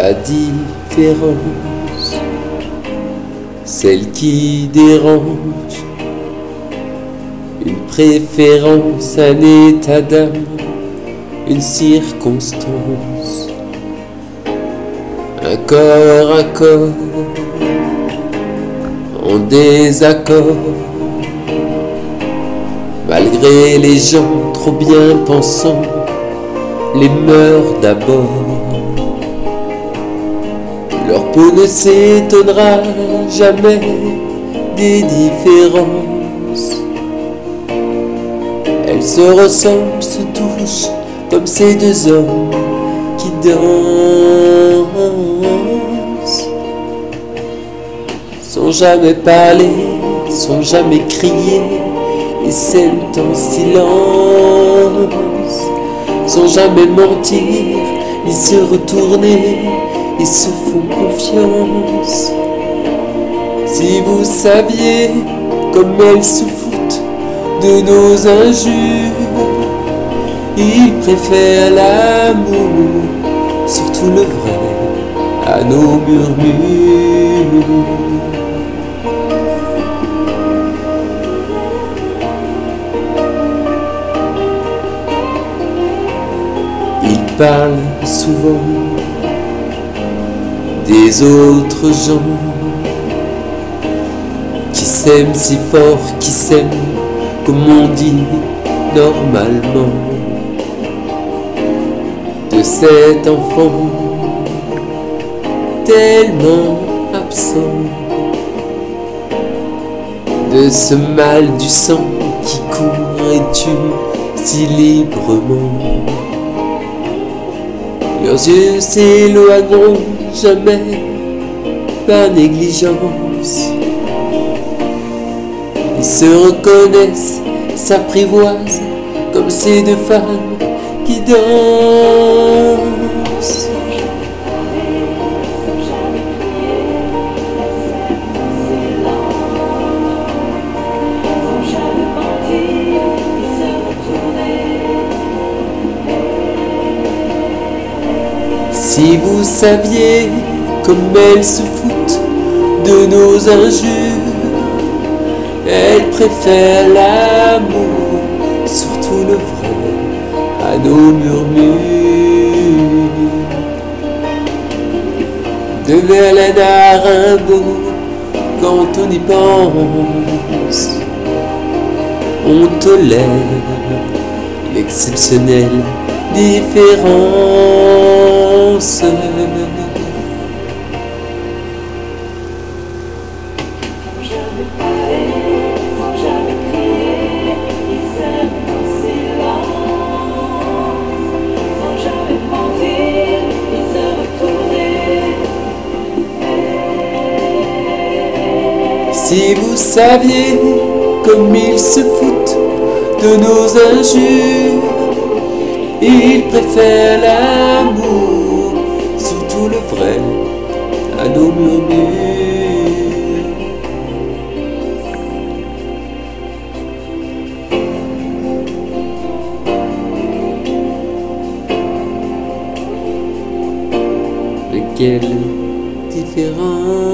la différence, celle qui dérange, une préférence, un état d'âme, une circonstance, un corps à corps, en désaccord, malgré les gens trop bien pensants, les mœurs d'abord. Leur peau ne s'étonnera jamais des différences. Elles se ressemblent, se touchent comme ces deux hommes qui dansent, sans jamais parler, sans jamais crier, et s'aiment en silence, sans jamais mentir, ni se retourner, ils se font confiance. Si vous saviez comme elles se foutent de nos injures, ils préfèrent l'amour, surtout le vrai, à nos murmures. Ils parlent souvent des autres gens qui s'aiment si fort, qui s'aiment comme on dit normalement, de cet enfant tellement absent, de ce mal du sang qui court et tue si librement. Leurs yeux s'éloigneront jamais par négligence. Ils se reconnaissent, s'apprivoisent comme ces deux femmes qui dansent. Si vous saviez comme elles se foutent de nos injures, elles préfèrent l'amour, surtout le vrai, à nos murmures. De Verlaine à Rimbaud, quand on y pense, on tolère l'exceptionnelle différence. Si vous saviez comme ils se foutent de nos injures, ils préfèrent l'amour, surtout le vrai, à nos murmures. Mais quelle différence!